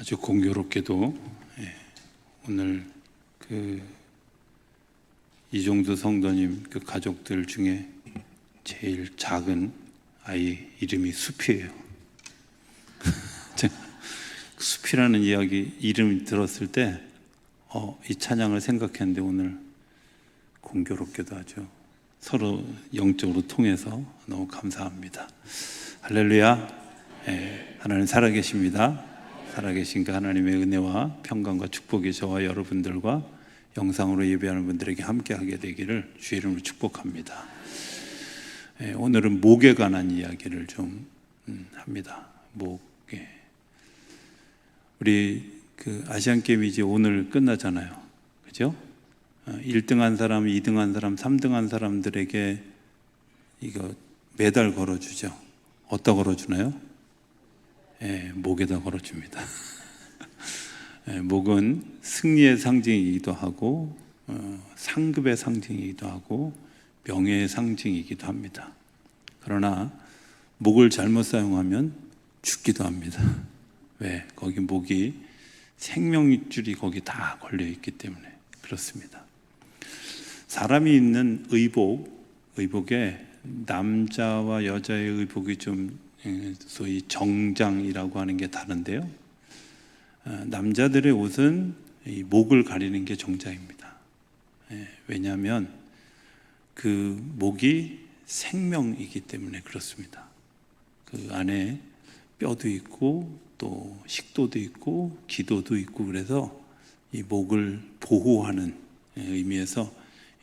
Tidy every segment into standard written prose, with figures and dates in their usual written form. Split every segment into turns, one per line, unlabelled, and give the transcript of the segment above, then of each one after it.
아주 공교롭게도 오늘 이종두 성도님 가족들 중에 제일 작은 아이 이름이 숲이에요. 숲이라는 이름 들었을 때 이 찬양을 생각했는데 오늘 공교롭게도 아주 서로 영적으로 통해서 너무 감사합니다. 할렐루야. 하나님 살아계십니다. 살아계신 그 하나님의 은혜와 평강과 축복이 저와 여러분들과 영상으로 예배하는 분들에게 함께하게 되기를 주의 이름으로 축복합니다. 오늘은 목에 관한 이야기를 좀 합니다. 목에. 우리 아시안게임이 이제 오늘 끝나잖아요. 그죠? 1등 한 사람, 2등 한 사람, 3등 한 사람들에게 이거 메달 걸어주죠. 어디다 걸어주나요? 목에다 걸어줍니다. 목은 승리의 상징이기도 하고 상급의 상징이기도 하고 명예의 상징이기도 합니다. 그러나 목을 잘못 사용하면 죽기도 합니다. 왜? 거기 목이 생명줄이 거기 다 걸려있기 때문에 그렇습니다. 사람이 있는 의복에 남자와 여자의 의복이 좀 소위 정장이라고 하는 게 다른데요. 남자들의 옷은 이 목을 가리는 게 정장입니다. 왜냐하면 그 목이 생명이기 때문에 그렇습니다. 그 안에 뼈도 있고 또 식도도 있고 기도도 있고 그래서 이 목을 보호하는 의미에서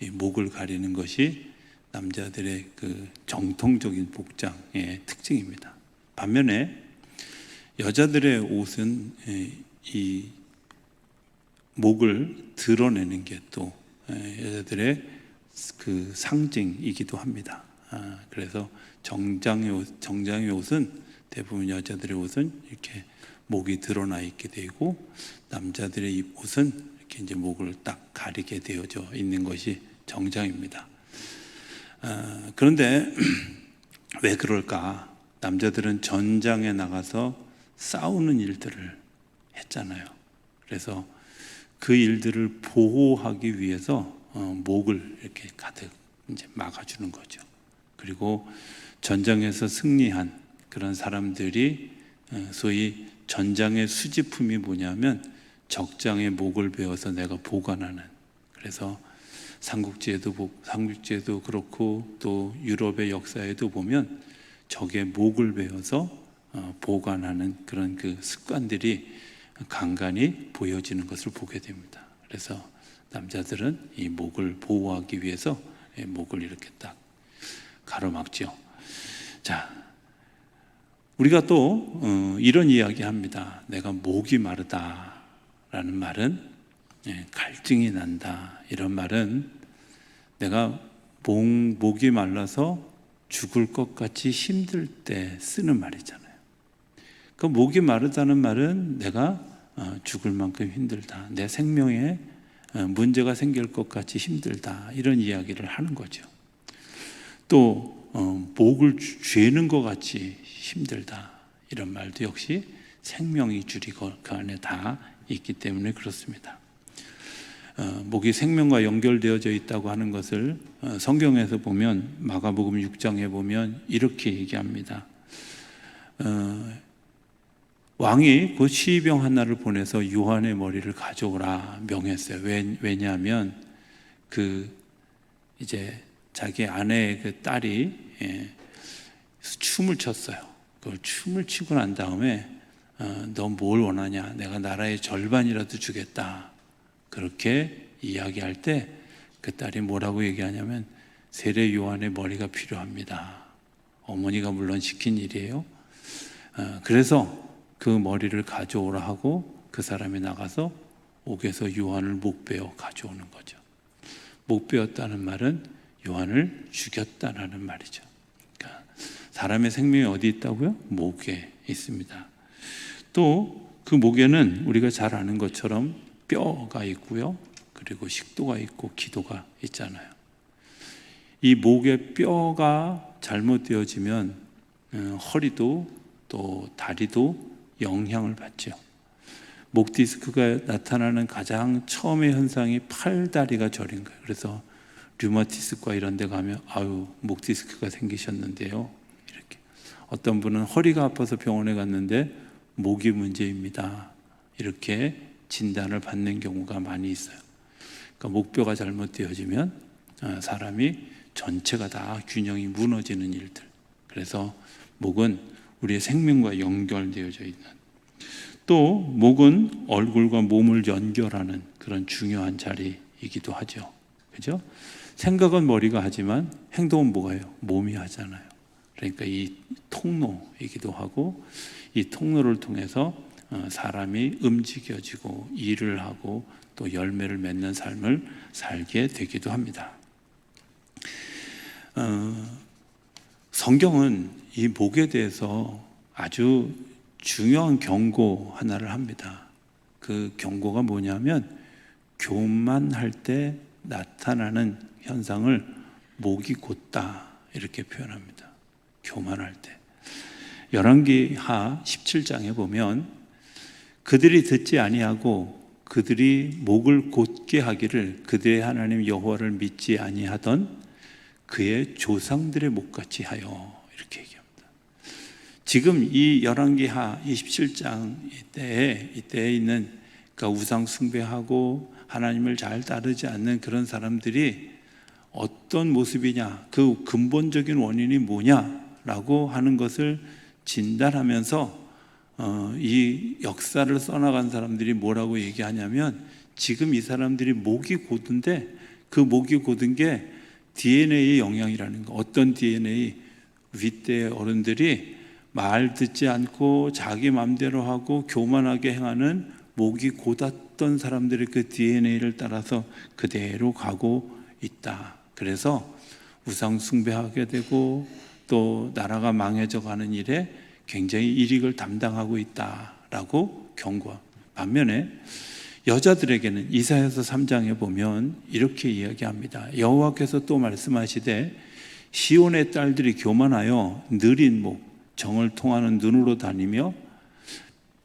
이 목을 가리는 것이 남자들의 그 정통적인 복장의 특징입니다. 반면에 여자들의 옷은 이 목을 드러내는 게 또 여자들의 그 상징이기도 합니다. 그래서 정장의 옷은 대부분 여자들의 옷은 이렇게 목이 드러나 있게 되고 남자들의 옷은 이렇게 이제 목을 딱 가리게 되어져 있는 것이 정장입니다. 그런데 왜 그럴까? 남자들은 전장에 나가서 싸우는 일들을 했잖아요. 그래서 그 일들을 보호하기 위해서 목을 이렇게 가득 이제 막아주는 거죠. 그리고 전장에서 승리한 그런 사람들이 소위 전장의 수집품이 뭐냐면 적장의 목을 베어서 내가 보관하는. 그래서 삼국지에도 그렇고 또 유럽의 역사에도 보면 적의 목을 베어서 보관하는 그런 그 습관들이 간간히 보여지는 것을 보게 됩니다. 그래서 남자들은 이 목을 보호하기 위해서 목을 이렇게 딱 가로막죠. 자, 우리가 또 이런 이야기 합니다. 내가 목이 마르다라는 말은 갈증이 난다. 이런 말은 내가 목이 말라서 죽을 것 같이 힘들 때 쓰는 말이잖아요. 그 목이 마르다는 말은 내가 죽을 만큼 힘들다. 내 생명에 문제가 생길 것 같이 힘들다. 이런 이야기를 하는 거죠. 또 목을 죄는 것 같이 힘들다. 이런 말도 역시 생명의 줄이 그 안에 다 있기 때문에 그렇습니다. 목이 생명과 연결되어져 있다고 하는 것을 성경에서 보면 마가복음 6장에 보면 이렇게 얘기합니다. 왕이 그 시병 하나를 보내서 요한의 머리를 가져오라 명했어요. 왜냐하면 이제 자기 아내의 그 딸이 춤을 췄어요. 그 춤을 추고 난 다음에 너 뭘 원하냐? 내가 나라의 절반이라도 주겠다. 그렇게 이야기할 때 그 딸이 뭐라고 얘기하냐면 세례 요한의 머리가 필요합니다. 어머니가 물론 시킨 일이에요. 그래서 그 머리를 가져오라 하고 그 사람이 나가서 옥에서 요한을 목베어 가져오는 거죠. 목베었다는 말은 요한을 죽였다는 말이죠. 그러니까 사람의 생명이 어디 있다고요? 목에 있습니다. 또 그 목에는 우리가 잘 아는 것처럼 뼈가 있고요. 그리고 식도가 있고 기도가 있잖아요. 이 목의 뼈가 잘못되어지면 허리도 또 다리도 영향을 받죠. 목 디스크가 나타나는 가장 처음의 현상이 팔다리가 저린 거예요. 그래서 류마티스과 이런 데 가면 아유, 목 디스크가 생기셨는데요, 이렇게. 어떤 분은 허리가 아파서 병원에 갔는데 목이 문제입니다, 이렇게 진단을 받는 경우가 많이 있어요. 그러니까 목뼈가 잘못되어지면 사람이 전체가 다 균형이 무너지는 일들. 그래서 목은 우리의 생명과 연결되어져 있는, 또 목은 얼굴과 몸을 연결하는 그런 중요한 자리이기도 하죠. 그죠? 생각은 머리가 하지만 행동은 뭐가 해요? 몸이 하잖아요. 그러니까 이 통로이기도 하고, 이 통로를 통해서 사람이 움직여지고 일을 하고 또 열매를 맺는 삶을 살게 되기도 합니다. 성경은 이 목에 대해서 아주 중요한 경고 하나를 합니다. 그 경고가 뭐냐면, 교만할 때 나타나는 현상을 목이 곧다, 이렇게 표현합니다. 교만할 때. 열왕기하 17장에 보면 그들이 듣지 아니하고 그들이 목을 곧게 하기를 그들의 하나님 여호와를 믿지 아니하던 그의 조상들의 목같이 하여, 이렇게 얘기합니다. 지금 이 열왕기하 27장 이때에 있는, 그러니까 우상 숭배하고 하나님을 잘 따르지 않는 그런 사람들이 어떤 모습이냐, 그 근본적인 원인이 뭐냐라고 하는 것을 진단하면서 이 역사를 써나간 사람들이 뭐라고 얘기하냐면, 지금 이 사람들이 목이 곧은데 그 목이 곧은 게 DNA의 영향이라는 거. 어떤 DNA? 윗대 어른들이 말 듣지 않고 자기 마음대로 하고 교만하게 행하는 목이 곧았던 사람들의 그 DNA를 따라서 그대로 가고 있다. 그래서 우상 숭배하게 되고 또 나라가 망해져 가는 일에 굉장히 일익을 담당하고 있다라고 경고. 반면에 여자들에게는 이사야서 3장에 보면 이렇게 이야기합니다. 여호와께서 또 말씀하시되 시온의 딸들이 교만하여 느린 목, 정을 통하는 눈으로 다니며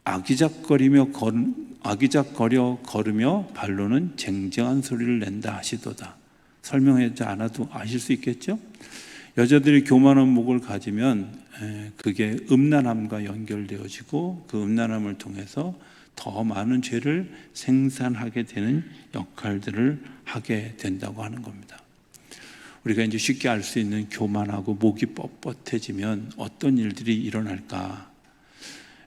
아기작거려 걸으며 발로는 쟁쟁한 소리를 낸다 하시도다. 설명하지 않아도 아실 수 있겠죠? 여자들이 교만한 목을 가지면 그게 음란함과 연결되어지고 그 음란함을 통해서 더 많은 죄를 생산하게 되는 역할들을 하게 된다고 하는 겁니다. 우리가 이제 쉽게 알 수 있는, 교만하고 목이 뻣뻣해지면 어떤 일들이 일어날까?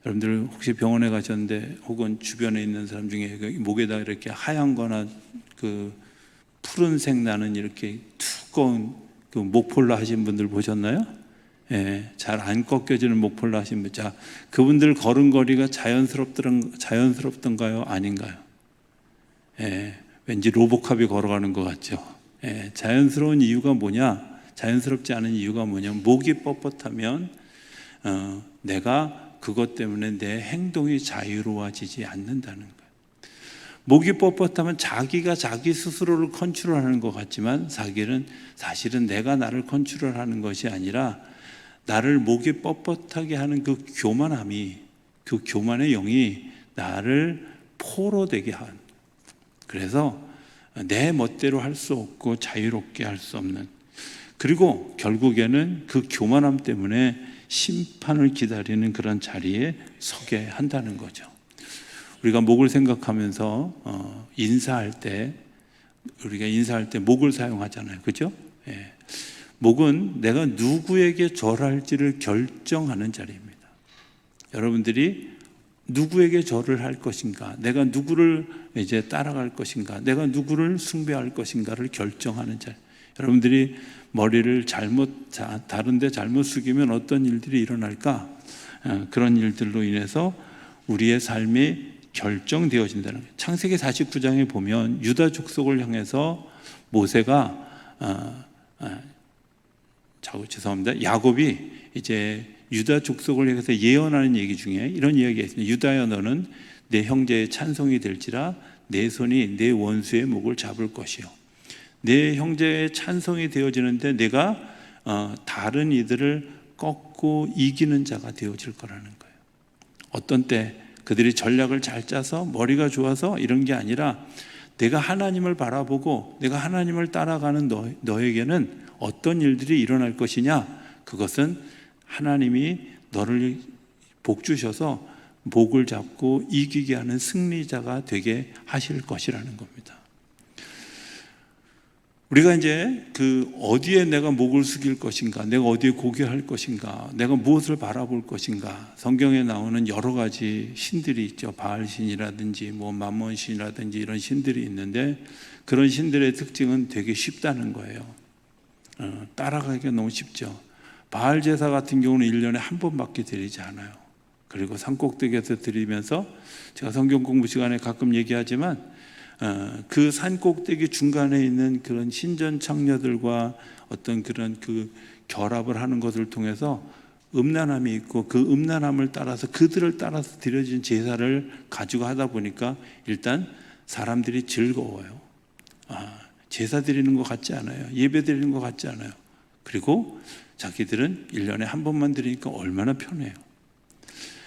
여러분들 혹시 병원에 가셨는데, 혹은 주변에 있는 사람 중에 목에다 이렇게 하얀 거나 그 푸른색 나는 이렇게 두꺼운 그 목폴라 하신 분들 보셨나요? 예, 잘 안 꺾여지는 목폴라 하신 분. 자, 그분들 걸음걸이가 자연스럽던가요? 아닌가요? 예, 왠지 로보캅이 걸어가는 것 같죠? 예, 자연스러운 이유가 뭐냐? 자연스럽지 않은 이유가 뭐냐? 목이 뻣뻣하면 내가 그것 때문에 내 행동이 자유로워지지 않는다는 거예요. 목이 뻣뻣하면 자기가 자기 스스로를 컨트롤하는 것 같지만 사실은 내가 나를 컨트롤하는 것이 아니라 나를 목이 뻣뻣하게 하는 그 교만함이, 그 교만의 영이 나를 포로되게 한, 그래서 내 멋대로 할 수 없고 자유롭게 할 수 없는, 그리고 결국에는 그 교만함 때문에 심판을 기다리는 그런 자리에 서게 한다는 거죠. 우리가 목을 생각하면서 우리가 인사할 때 목을 사용하잖아요. 그죠? 예. 목은 내가 누구에게 절할지를 결정하는 자리입니다. 여러분들이 누구에게 절을 할 것인가, 내가 누구를 이제 따라갈 것인가, 내가 누구를 숭배할 것인가를 결정하는 자리. 여러분들이 머리를 다른데 잘못 숙이면 어떤 일들이 일어날까? 그런 일들로 인해서 우리의 삶이 결정되어진다는 거예요. 창세기 49장에 보면 유다 족속을 향해서 모세가 야곱이 이제 유다 족속을 향해서 예언하는 얘기 중에 이런 이야기가 있습니다. 유다야, 너는 내 형제의 찬송이 될지라 내 손이 내 원수의 목을 잡을 것이요. 내 형제의 찬송이 되어지는데 내가 다른 이들을 꺾고 이기는 자가 되어질 거라는 거예요. 어떤 때 그들이 전략을 잘 짜서 머리가 좋아서 이런 게 아니라 내가 하나님을 바라보고 내가 하나님을 따라가는 너에게는 어떤 일들이 일어날 것이냐, 그것은 하나님이 너를 복 주셔서 목을 잡고 이기게 하는 승리자가 되게 하실 것이라는 겁니다. 우리가 이제 어디에 내가 목을 숙일 것인가, 내가 어디에 고개할 것인가, 내가 무엇을 바라볼 것인가, 성경에 나오는 여러 가지 신들이 있죠. 바알신이라든지 맘몬신이라든지 이런 신들이 있는데, 그런 신들의 특징은 되게 쉽다는 거예요. 따라가기가 너무 쉽죠. 바알 제사 같은 경우는 1년에 한 번밖에 드리지 않아요. 그리고 산꼭대기에서 드리면서, 제가 성경 공부 시간에 가끔 얘기하지만 그 산꼭대기 중간에 있는 그런 신전 창녀들과 어떤 그런 결합을 하는 것을 통해서 음란함이 있고, 그 음란함을 따라서 그들을 따라서 드려진 제사를 가지고 하다 보니까 일단 사람들이 즐거워요. 제사 드리는 것 같지 않아요. 예배 드리는 것 같지 않아요. 그리고 자기들은 1년에 한 번만 드리니까 얼마나 편해요.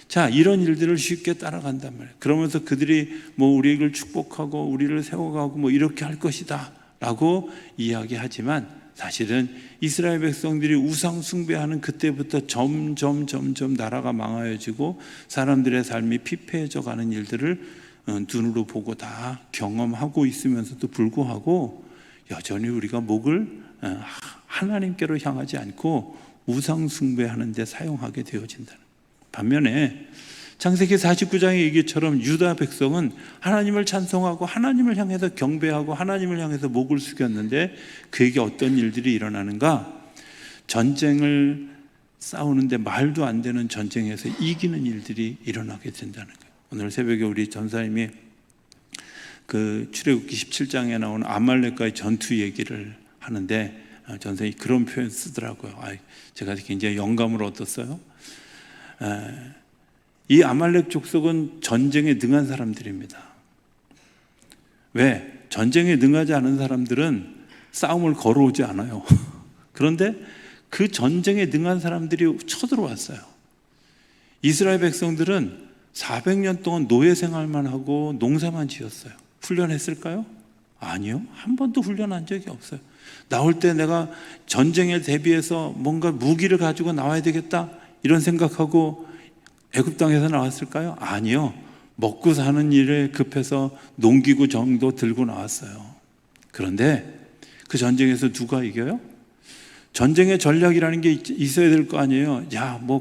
자, 이런 일들을 쉽게 따라간단 말이에요. 그러면서 그들이 우리를 축복하고 우리를 세워가고 이렇게 할 것이다 라고 이야기하지만, 사실은 이스라엘 백성들이 우상 숭배하는 그때부터 점점 나라가 망하여지고 사람들의 삶이 피폐해져 가는 일들을 눈으로 보고 다 경험하고 있으면서도 불구하고 여전히 우리가 목을 하나님께로 향하지 않고 우상 숭배하는 데 사용하게 되어진다는. 반면에 창세기 49장의 얘기처럼 유다 백성은 하나님을 찬송하고 하나님을 향해서 경배하고 하나님을 향해서 목을 숙였는데, 그에게 어떤 일들이 일어나는가? 전쟁을 싸우는데 말도 안 되는 전쟁에서 이기는 일들이 일어나게 된다는 거예요. 오늘 새벽에 우리 전사님이 출애굽기 17장에 나오는 아말렉과의 전투 얘기를 하는데, 전사님이 그런 표현 쓰더라고요. 제가 굉장히 영감을 얻었어요. 이 아말렉 족속은 전쟁에 능한 사람들입니다. 왜? 전쟁에 능하지 않은 사람들은 싸움을 걸어오지 않아요. 그런데 그 전쟁에 능한 사람들이 쳐들어왔어요. 이스라엘 백성들은 400년 동안 노예 생활만 하고 농사만 지었어요. 훈련했을까요? 아니요. 한 번도 훈련한 적이 없어요. 나올 때 내가 전쟁에 대비해서 뭔가 무기를 가지고 나와야 되겠다 이런 생각하고 애굽 땅에서 나왔을까요? 아니요. 먹고 사는 일에 급해서 농기구 정도 들고 나왔어요. 그런데 그 전쟁에서 누가 이겨요? 전쟁의 전략이라는 게 있어야 될 거 아니에요.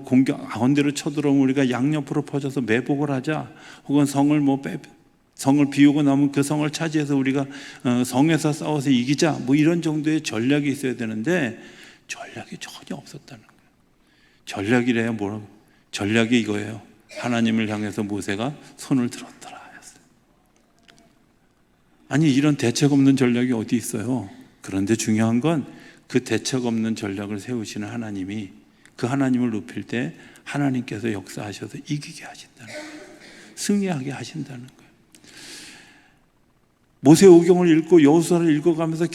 공격 가운데로 쳐들어오면 우리가 양옆으로 퍼져서 매복을 하자, 혹은 성을 비우고 나면 그 성을 차지해서 우리가 성에서 싸워서 이기자, 이런 정도의 전략이 있어야 되는데 전략이 전혀 없었다는 거예요. 전략이래요. 뭐라고? 전략이 이거예요. 하나님을 향해서 모세가 손을 들었더라 했어요. 아니, 이런 대책 없는 전략이 어디 있어요? 그런데 중요한 건 그 대책 없는 전략을 세우시는 하나님이, 그 하나님을 높일 때 하나님께서 역사하셔서 이기게 하신다는 거예요. 승리하게 하신다는 거예요. 모세오경을 읽고 여호수아를 읽어가면서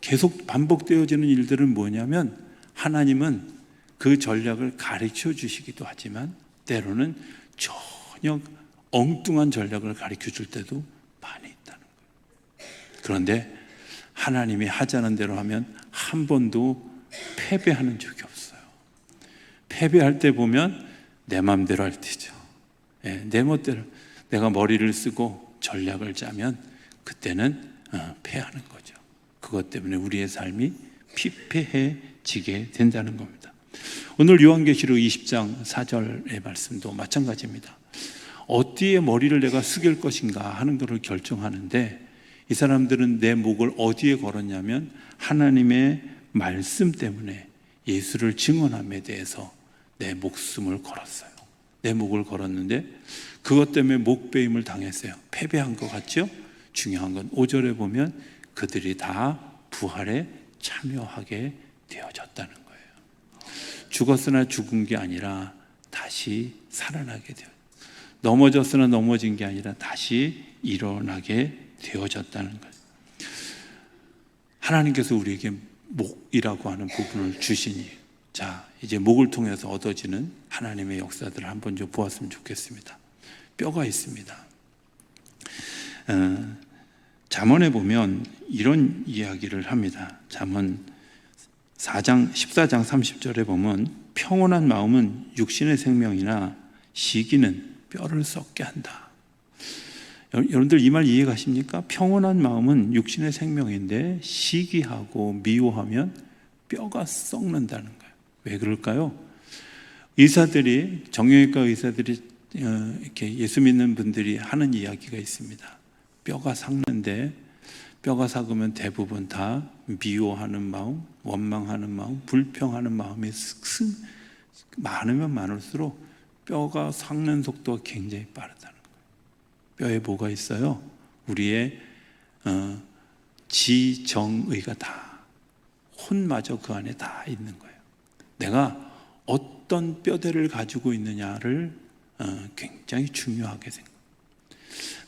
계속 반복되어지는 일들은 뭐냐면, 하나님은 그 전략을 가르쳐 주시기도 하지만 때로는 전혀 엉뚱한 전략을 가르쳐 줄 때도 많이 있다는 거예요. 그런데 하나님이 하자는 대로 하면 한 번도 패배하는 적이 없어요. 패배할 때 보면 내 마음대로 할 때죠. 내 멋대로 내가 머리를 쓰고 전략을 짜면 그때는 패하는 거죠. 그것 때문에 우리의 삶이 피폐해지게 된다는 겁니다. 오늘 요한계시록 20장 4절의 말씀도 마찬가지입니다. 어디에 머리를 내가 숙일 것인가 하는 것을 결정하는데, 이 사람들은 내 목을 어디에 걸었냐면 하나님의 말씀 때문에 예수를 증언함에 대해서 내 목숨을 걸었어요. 내 목을 걸었는데 그것 때문에 목배임을 당했어요. 패배한 것 같죠? 중요한 건 5절에 보면 그들이 다 부활에 참여하게 되어졌다는 거예요. 죽었으나 죽은 게 아니라 다시 살아나게 되어, 넘어졌으나 넘어진 게 아니라 다시 일어나게 되어졌다는 거예요. 하나님께서 우리에게 목이라고 하는 부분을 주시니, 자, 이제 목을 통해서 얻어지는 하나님의 역사들을 한번 좀 보았으면 좋겠습니다. 뼈가 있습니다. 잠언에 보면 이런 이야기를 합니다. 잠언 14장 30절에 보면 평온한 마음은 육신의 생명이나 시기는 뼈를 썩게 한다. 여러분들 이 말 이해 가십니까? 평온한 마음은 육신의 생명인데 시기하고 미워하면 뼈가 썩는다는 거예요. 왜 그럴까요? 의사들이, 정형외과 의사들이 이렇게 예수 믿는 분들이 하는 이야기가 있습니다. 뼈가 삭는데, 뼈가 삭으면 대부분 다 미워하는 마음, 원망하는 마음, 불평하는 마음이 많으면 많을수록 뼈가 삭는 속도가 굉장히 빠르다는 거예요. 뼈에 뭐가 있어요? 우리의 지정의가 다, 혼마저 그 안에 다 있는 거예요. 내가 어떤 뼈대를 가지고 있느냐를 굉장히 중요하게 생각합니다.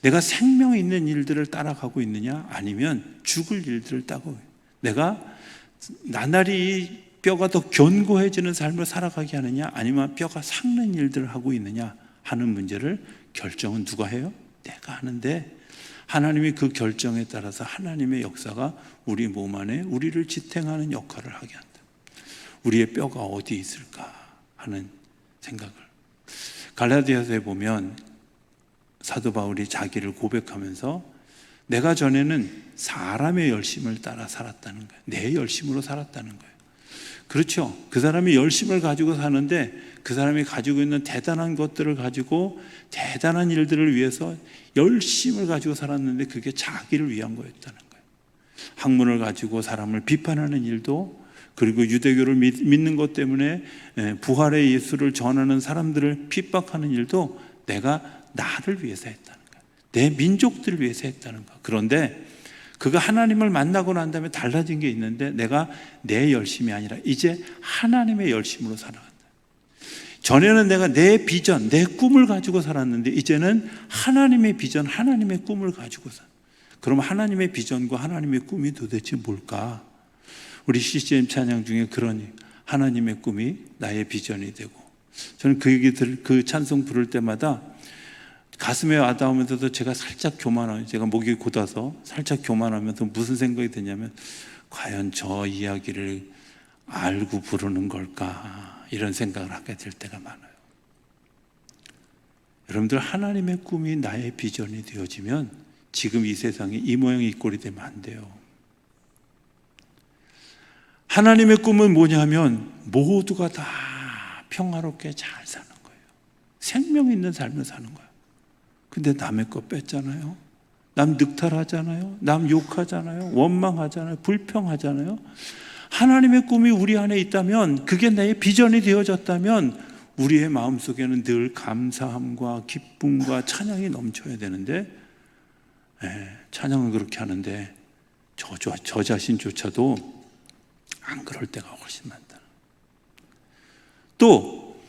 내가 생명 있는 일들을 따라가고 있느냐, 아니면 죽을 일들을 따라가고 있느냐, 내가 나날이 뼈가 더 견고해지는 삶을 살아가게 하느냐, 아니면 뼈가 삭는 일들을 하고 있느냐 하는 문제를 결정은 누가 해요? 내가 하는데, 하나님이 그 결정에 따라서 하나님의 역사가 우리 몸 안에 우리를 지탱하는 역할을 하게 한다. 우리의 뼈가 어디 있을까 하는 생각을, 갈라디아서에 보면 사도 바울이 자기를 고백하면서 내가 전에는 사람의 열심을 따라 살았다는 거예요. 내 열심으로 살았다는 거예요. 그렇죠. 그 사람이 열심을 가지고 사는데 그 사람이 가지고 있는 대단한 것들을 가지고 대단한 일들을 위해서 열심을 가지고 살았는데 그게 자기를 위한 거였다는 거예요. 학문을 가지고 사람을 비판하는 일도, 그리고 유대교를 믿는 것 때문에 부활의 예수를 전하는 사람들을 핍박하는 일도 내가 나를 위해서 했다는 거예요. 내 민족들을 위해서 했다는 거예요. 그런데 그가 하나님을 만나고 난 다음에 달라진 게 있는데, 내가 내 열심이 아니라 이제 하나님의 열심으로 살아간다. 전에는 내가 내 비전, 내 꿈을 가지고 살았는데 이제는 하나님의 비전, 하나님의 꿈을 가지고 살아. 그럼 하나님의 비전과 하나님의 꿈이 도대체 뭘까? 우리 CCM 찬양 중에 그런 하나님의 꿈이 나의 비전이 되고, 저는 그 찬송 부를 때마다 가슴에 와닿으면서도 제가 살짝 교만하면, 제가 목이 곧아서 살짝 교만하면서 무슨 생각이 드냐면, 과연 저 이야기를 알고 부르는 걸까, 이런 생각을 하게 될 때가 많아요. 여러분들, 하나님의 꿈이 나의 비전이 되어지면 지금 이 세상에 이 모양 이 꼴이 되면 안 돼요. 하나님의 꿈은 뭐냐면 모두가 다 평화롭게 잘 사는 거예요. 생명 있는 삶을 사는 거예요. 근데 남의 거 뺐잖아요. 남 늑탈하잖아요. 남 욕하잖아요. 원망하잖아요. 불평하잖아요. 하나님의 꿈이 우리 안에 있다면, 그게 내 비전이 되어졌다면 우리의 마음속에는 늘 감사함과 기쁨과 찬양이 넘쳐야 되는데, 찬양은 그렇게 하는데 저 자신조차도 안 그럴 때가 훨씬 많다. 또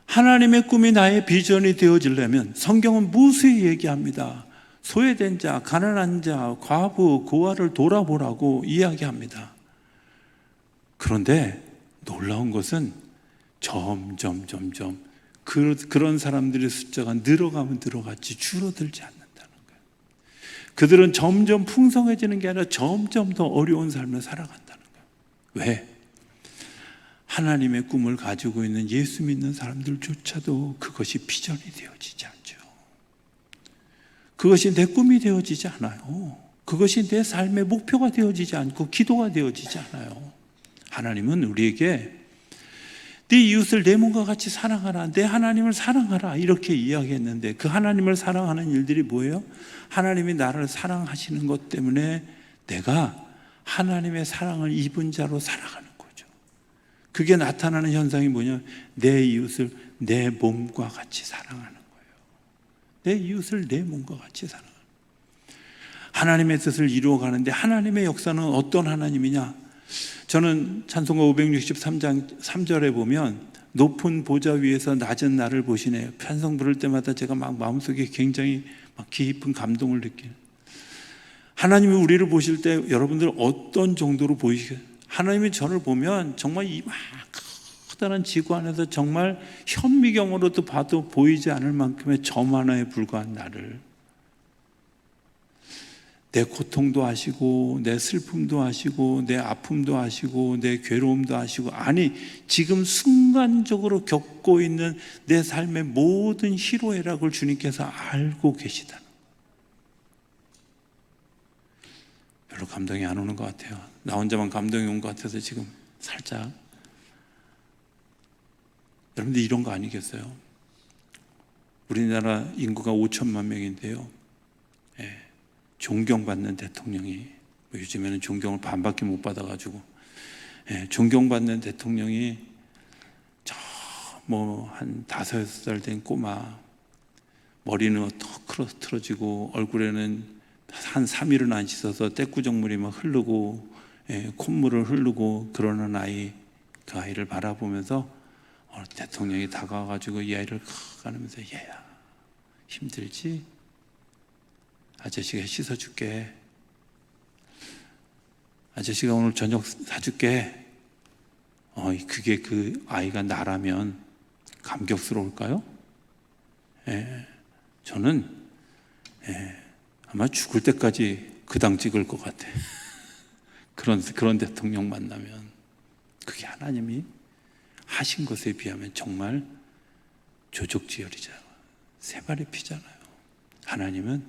하나님의 꿈이 나의 비전이 되어지려면 성경은 무수히 얘기합니다. 소외된 자, 가난한 자, 과부, 고아를 돌아보라고 이야기합니다. 그런데 놀라운 것은 점점 그런 사람들의 숫자가 늘어가면 늘어갔지 줄어들지 않는다는 거예요. 그들은 점점 풍성해지는 게 아니라 점점 더 어려운 삶을 살아간다는 거예요. 왜? 하나님의 꿈을 가지고 있는 예수 믿는 사람들조차도 그것이 비전이 되어지지 않죠. 그것이 내 꿈이 되어지지 않아요. 그것이 내 삶의 목표가 되어지지 않고 기도가 되어지지 않아요. 하나님은 우리에게 네 이웃을 내 몸과 같이 사랑하라, 내 하나님을 사랑하라, 이렇게 이야기했는데, 그 하나님을 사랑하는 일들이 뭐예요? 하나님이 나를 사랑하시는 것 때문에 내가 하나님의 사랑을 입은 자로 살아가는 거죠. 그게 나타나는 현상이 뭐냐? 내 이웃을 내 몸과 같이 사랑하는 거예요. 내 이웃을 내 몸과 같이 사랑하는 거예요. 하나님의 뜻을 이루어가는데 하나님의 역사는 어떤 하나님이냐? 저는 찬송가 563장 3절에 보면 높은 보좌 위에서 낮은 나를 보시네요. 찬송 부를 때마다 제가 막 마음속에 굉장히 막 깊은 감동을 느끼는, 하나님이 우리를 보실 때 여러분들 어떤 정도로 보이시겠어요? 하나님이 저를 보면 정말 이 막 커다란 지구 안에서 정말 현미경으로도 봐도 보이지 않을 만큼의 점 하나에 불과한 나를, 내 고통도 아시고 내 슬픔도 아시고 내 아픔도 아시고 내 괴로움도 아시고, 아니 지금 순간적으로 겪고 있는 내 삶의 모든 희로애락을 주님께서 알고 계시다는 거예요. 별로 감동이 안 오는 것 같아요. 나 혼자만 감동이 온 것 같아서 지금 살짝. 여러분들 이런 거 아니겠어요? 우리나라 인구가 5천만 명인데요, 존경받는 대통령이, 요즘에는 존경을 반밖에 못 받아가지고, 존경받는 대통령이 한 5-6살 된 꼬마, 머리는 턱 틀어지고 얼굴에는 한 3일은 안 씻어서 떼꾸정물이 막 흐르고 콧물을 흐르고 그러는 아이, 그 아이를 바라보면서 대통령이 다가와가지고 이 아이를 가르면서, 얘야 힘들지? 아저씨가 씻어줄게. 아저씨가 오늘 저녁 사줄게. 그게 그 아이가 나라면 감격스러울까요? 저는 아마 죽을 때까지 그 당 찍을 것 같아. 그런 대통령 만나면. 그게 하나님이 하신 것에 비하면 정말 조족지혈이잖아요. 세 발의 피잖아요. 하나님은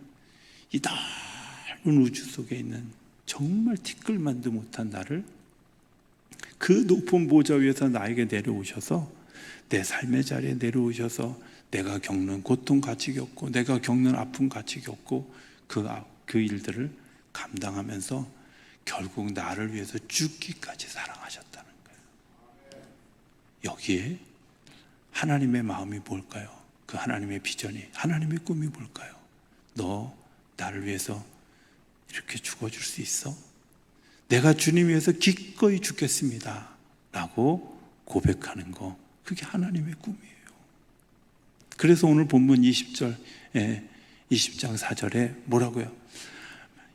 이 넓은 우주 속에 있는 정말 티끌만도 못한 나를 그 높은 보좌 위에서 나에게 내려오셔서, 내 삶의 자리에 내려오셔서 내가 겪는 고통 같이 겪고 내가 겪는 아픔 같이 겪고 그 일들을 감당하면서 결국 나를 위해서 죽기까지 사랑하셨다는 거예요. 여기에 하나님의 마음이 뭘까요? 그 하나님의 비전이, 하나님의 꿈이 뭘까요? 너 나를 위해서 이렇게 죽어줄 수 있어? 내가 주님 위해서 기꺼이 죽겠습니다 라고 고백하는 거, 그게 하나님의 꿈이에요. 그래서 오늘 본문 20장 4절에 뭐라고요?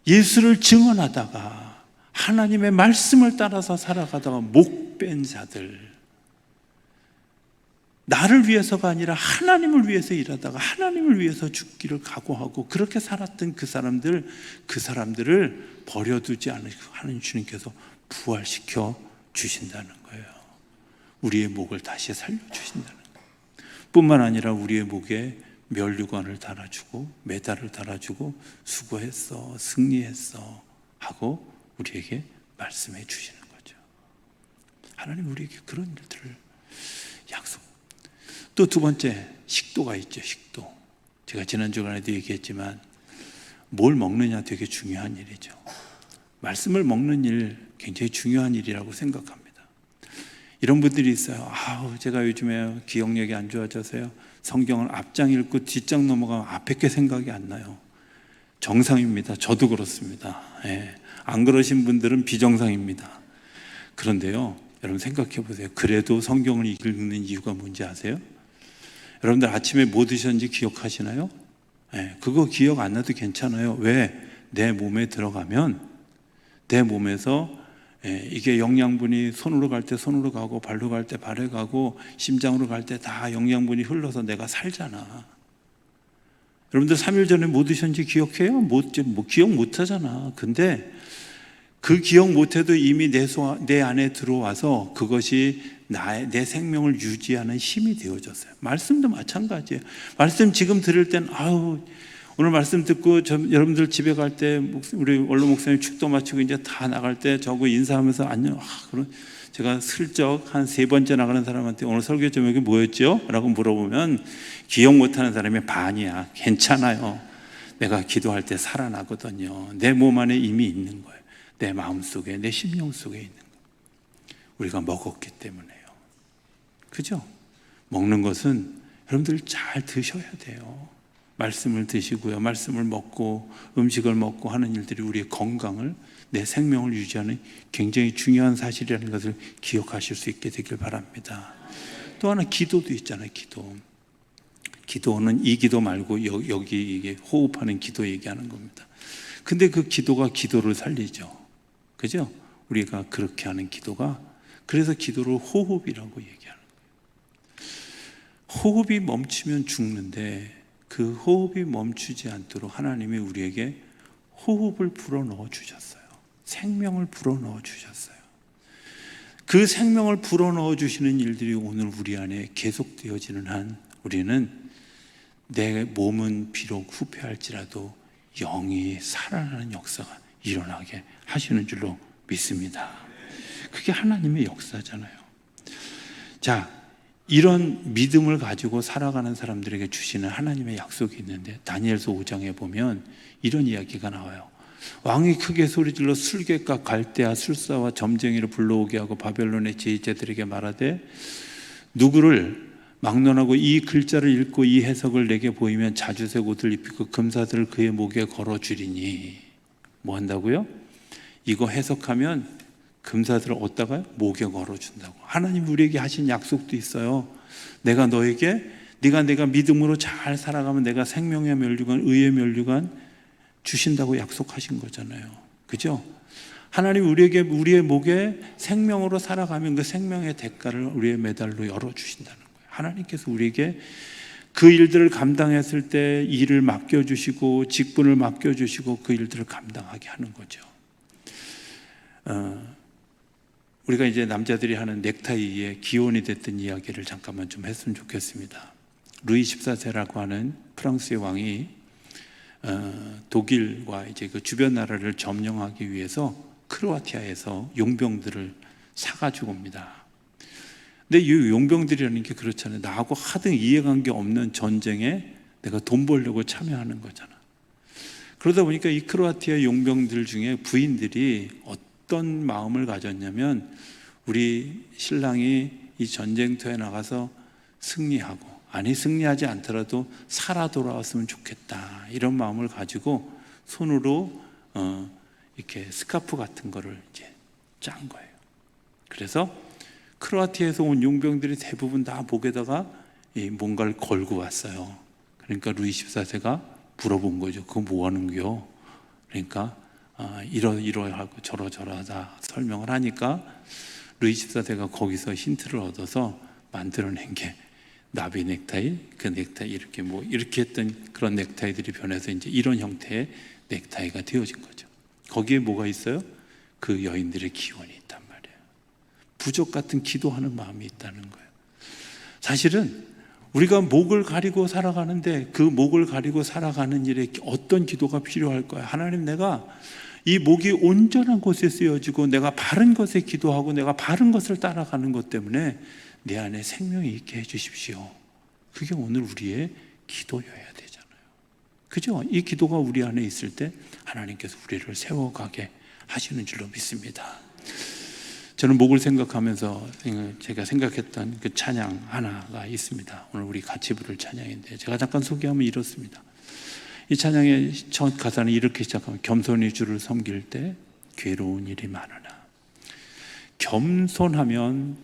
예수를 증언하다가 하나님의 말씀을 따라서 살아가다가 목뺀 자들, 나를 위해서가 아니라 하나님을 위해서 일하다가 하나님을 위해서 죽기를 각오하고 그렇게 살았던 그 사람들을 버려두지 않으시고 하나님 주님께서 부활시켜 주신다는 거예요. 우리의 목을 다시 살려주신다는 거예요. 뿐만 아니라 우리의 목에 면류관을 달아주고 메달을 달아주고 수고했어, 승리했어 하고 우리에게 말씀해 주시는 거죠. 하나님 우리에게 그런 일들을 약속. 또 두 번째, 식도가 있죠. 식도. 제가 지난 주간에도 얘기했지만 뭘 먹느냐 되게 중요한 일이죠. 말씀을 먹는 일 굉장히 중요한 일이라고 생각합니다. 이런 분들이 있어요. 제가 요즘에 기억력이 안 좋아져서요, 성경을 앞장 읽고 뒷장 넘어가면 앞에 게 생각이 안 나요. 정상입니다. 저도 그렇습니다. 안 그러신 분들은 비정상입니다. 그런데요, 여러분 생각해 보세요. 그래도 성경을 읽는 이유가 뭔지 아세요? 여러분들 아침에 뭐 드셨는지 기억하시나요? 그거 기억 안 나도 괜찮아요. 왜? 내 몸에 들어가면 내 몸에서 이게 영양분이 손으로 갈 때 손으로 가고 발로 갈 때 발에 가고 심장으로 갈 때 다 영양분이 흘러서 내가 살잖아. 여러분들 3일 전에 뭐 드셨는지 기억해요? 기억 못 하잖아. 근데 그 기억 못해도 이미 내 안에 들어와서 그것이 내 생명을 유지하는 힘이 되어졌어요. 말씀도 마찬가지예요. 말씀 지금 들을 땐 오늘 말씀 듣고 여러분들 집에 갈 때 우리 원로 목사님 축도 마치고 이제 다 나갈 때 저하고 인사하면서 안녕. 그럼 제가 슬쩍 한 3번째 나가는 사람한테 오늘 설교 제목이 뭐였죠? 라고 물어보면 기억 못하는 사람이 반이야. 괜찮아요. 내가 기도할 때 살아나거든요. 내 몸 안에 이미 있는 거예요. 내 마음속에, 내 심령 속에 있는 거예요. 우리가 먹었기 때문에요. 그죠? 먹는 것은 여러분들 잘 드셔야 돼요. 말씀을 드시고요, 말씀을 먹고 음식을 먹고 하는 일들이 우리의 건강을, 내 생명을 유지하는 굉장히 중요한 사실이라는 것을 기억하실 수 있게 되길 바랍니다. 또 하나 기도도 있잖아요. 기도는 이 기도 말고 여기 이게 호흡하는 기도 얘기하는 겁니다. 근데 그 기도가 기도를 살리죠. 그죠? 우리가 그렇게 하는 기도가, 그래서 기도를 호흡이라고 얘기하는 거예요. 호흡이 멈추면 죽는데 그 호흡이 멈추지 않도록 하나님이 우리에게 호흡을 불어넣어 주셨어요. 생명을 불어넣어 주셨어요. 그 생명을 불어넣어 주시는 일들이 오늘 우리 안에 계속되어지는 한 우리는 내 몸은 비록 후패할지라도 영이 살아나는 역사가 일어나게 하시는 줄로 믿습니다. 그게 하나님의 역사잖아요. 자, 이런 믿음을 가지고 살아가는 사람들에게 주시는 하나님의 약속이 있는데 다니엘서 5장에 보면 이런 이야기가 나와요. 왕이 크게 소리질러 술객과 갈대아 술사와 점쟁이를 불러오게 하고 바벨론의 지휘자들에게 말하되 누구를 막론하고 이 글자를 읽고 이 해석을 내게 보이면 자주색 옷을 입히고 금사슬을 그의 목에 걸어주리니. 뭐 한다고요? 이거 해석하면 금사슬을 어디다가 목에 걸어준다고. 하나님 우리에게 하신 약속도 있어요. 내가 너에게 네가 믿음으로 잘 살아가면 내가 생명의 면류관, 의의 면류관 주신다고 약속하신 거잖아요. 그죠? 하나님 우리에게 우리의 목에 생명으로 살아가면 그 생명의 대가를 우리의 메달로 열어주신다는 거예요. 하나님께서 우리에게 그 일들을 감당했을 때 일을 맡겨주시고 직분을 맡겨주시고 그 일들을 감당하게 하는 거죠. 우리가 이제 남자들이 하는 넥타이에 기원이 됐던 이야기를 잠깐만 좀 했으면 좋겠습니다. 루이 14세라고 하는 프랑스의 왕이 독일과 이제 그 주변 나라를 점령하기 위해서 크로아티아에서 용병들을 사가지고 옵니다. 근데 이 용병들이라는 게 그렇잖아요. 나하고 하등 이해관계 없는 전쟁에 내가 돈 벌려고 참여하는 거잖아. 그러다 보니까 이 크로아티아 용병들 중에 부인들이 어떤 마음을 가졌냐면 우리 신랑이 이 전쟁터에 나가서 승리하고, 아니 승리하지 않더라도 살아 돌아왔으면 좋겠다, 이런 마음을 가지고 손으로 이렇게 스카프 같은 거를 이제 짠 거예요. 그래서 크로아티아에서 온 용병들이 대부분 다 목에다가 뭔가를 걸고 왔어요. 그러니까 루이 14세가 물어본 거죠. 그거 뭐 하는 거요? 그러니까 이러하고 저러하다 설명을 하니까 루이 14세가 거기서 힌트를 얻어서 만들어낸 게 나비 넥타이, 그 넥타이 이렇게 했던 그런 넥타이들이 변해서 이제 이런 형태의 넥타이가 되어진 거죠. 거기에 뭐가 있어요? 그 여인들의 기원이 있단 말이에요. 부족 같은 기도하는 마음이 있다는 거예요. 사실은 우리가 목을 가리고 살아가는데 그 목을 가리고 살아가는 일에 어떤 기도가 필요할 거야? 하나님, 내가 이 목이 온전한 곳에 쓰여지고 내가 바른 것에 기도하고 내가 바른 것을 따라가는 것 때문에 내 안에 생명이 있게 해주십시오. 그게 오늘 우리의 기도여야 되잖아요. 그죠? 이 기도가 우리 안에 있을 때 하나님께서 우리를 세워가게 하시는 줄로 믿습니다. 저는 목을 생각하면서 제가 생각했던 그 찬양 하나가 있습니다. 오늘 우리 같이 부를 찬양인데 제가 잠깐 소개하면 이렇습니다. 이 찬양의 첫 가사는 이렇게 시작합니다. 겸손히 주를 섬길 때 괴로운 일이 많으나. 겸손하면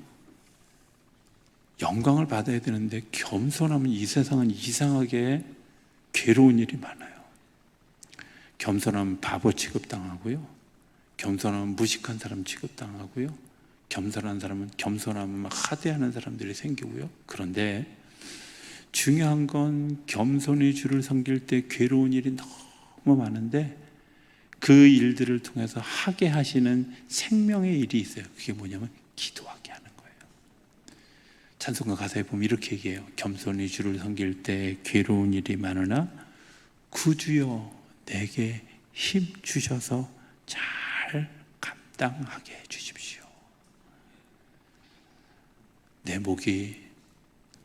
영광을 받아야 되는데 겸손하면 이 세상은 이상하게 괴로운 일이 많아요. 겸손하면 바보 취급당하고요, 겸손하면 무식한 사람 취급당하고요, 겸손한 사람은 겸손하면 막 하대하는 사람들이 생기고요. 그런데 중요한 건 겸손히 주를 섬길 때 괴로운 일이 너무 많은데 그 일들을 통해서 하게 하시는 생명의 일이 있어요. 그게 뭐냐면 기도하게 하는 거예요. 찬송가 가사에 보면 이렇게 얘기해요. 겸손히 주를 섬길 때 괴로운 일이 많으나 구주여 내게 힘 주셔서 잘 감당하게 해주십시오. 내 목이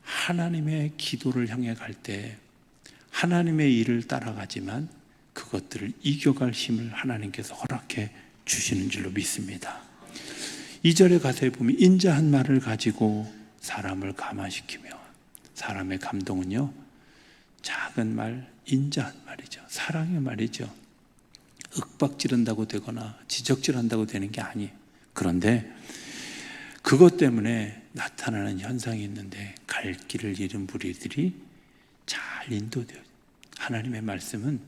하나님의 기도를 향해 갈 때 하나님의 일을 따라가지만 그것들을 이겨갈 힘을 하나님께서 허락해 주시는 줄로 믿습니다. 2절의 가사에 보면 인자한 말을 가지고 사람을 감화시키며, 사람의 감동은요 작은 말, 인자한 말이죠. 사랑의 말이죠. 윽박지른다고 되거나 지적질한다고 되는 게 아니에요. 그런데 그것 때문에 나타나는 현상이 있는데 갈 길을 잃은 무리들이 잘 인도돼요. 하나님의 말씀은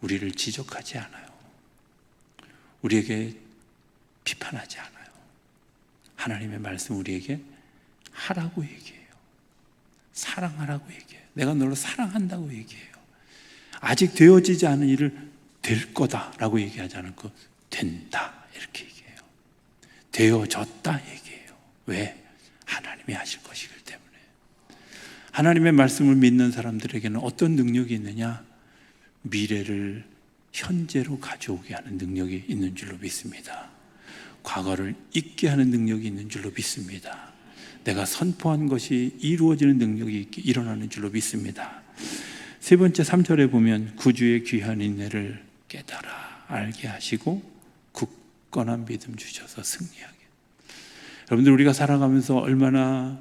우리를 지적하지 않아요. 우리에게 비판하지 않아요. 하나님의 말씀 우리에게 하라고 얘기해요. 사랑하라고 얘기해요. 내가 너를 사랑한다고 얘기해요. 아직 되어지지 않은 일을 될 거다라고 얘기하지 않고 된다 이렇게 얘기해요. 되어졌다 얘기해요. 왜? 하나님이 하실 것이기 때문에. 하나님의 말씀을 믿는 사람들에게는 어떤 능력이 있느냐? 미래를 현재로 가져오게 하는 능력이 있는 줄로 믿습니다. 과거를 잊게 하는 능력이 있는 줄로 믿습니다. 내가 선포한 것이 이루어지는 능력이 일어나는 줄로 믿습니다. 세 번째 3절에 보면 구주의 귀한 인내를 깨달아 알게 하시고 굳건한 믿음 주셔서 승리하게. 여러분들, 우리가 살아가면서 얼마나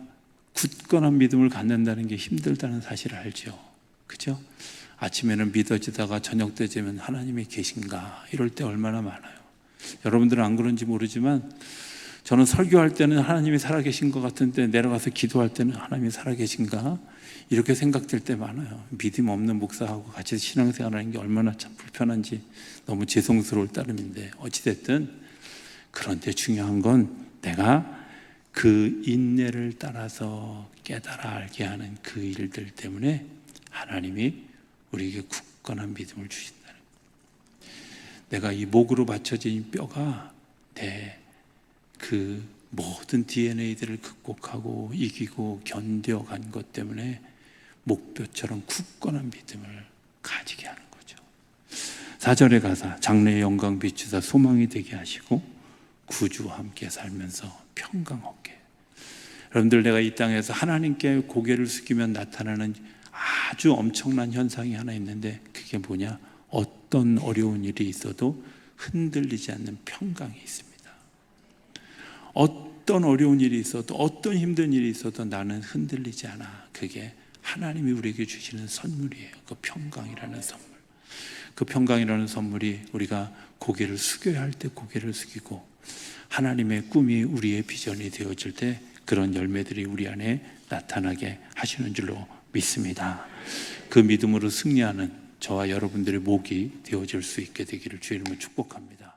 굳건한 믿음을 갖는다는 게 힘들다는 사실을 알죠. 그죠? 아침에는 믿어지다가 저녁 때 되면 하나님이 계신가 이럴 때 얼마나 많아요. 여러분들은 안 그런지 모르지만 저는 설교할 때는 하나님이 살아계신 것 같은데 내려가서 기도할 때는 하나님이 살아계신가 이렇게 생각될 때 많아요. 믿음 없는 목사하고 같이 신앙생활하는 게 얼마나 참 불편한지 너무 죄송스러울 따름인데, 어찌됐든 그런데 중요한 건 내가 그 인내를 따라서 깨달아 알게 하는 그 일들 때문에 하나님이 우리에게 굳건한 믿음을 주신다는 거예요. 내가 이 목으로 받쳐진 뼈가 내 그 모든 DNA들을 극복하고 이기고 견뎌간 것 때문에 목뼈처럼 굳건한 믿음을 가지게 하는 거죠. 4절의 가사, 장래의 영광 비추사 소망이 되게 하시고 구주와 함께 살면서 평강 얻게. 여러분들, 내가 이 땅에서 하나님께 고개를 숙이면 나타나는 아주 엄청난 현상이 하나 있는데, 그게 뭐냐? 어떤 어려운 일이 있어도 흔들리지 않는 평강이 있습니다. 어떤 어려운 일이 있어도, 어떤 힘든 일이 있어도 나는 흔들리지 않아. 그게 하나님이 우리에게 주시는 선물이에요. 그 평강이라는 선물. 그 평강이라는 선물이 우리가 고개를 숙여야 할 때 고개를 숙이고, 하나님의 꿈이 우리의 비전이 되어질 때 그런 열매들이 우리 안에 나타나게 하시는 줄로 믿습니다. 그 믿음으로 승리하는 저와 여러분들의 목이 되어질 수 있게 되기를 주의 이름으로 축복합니다.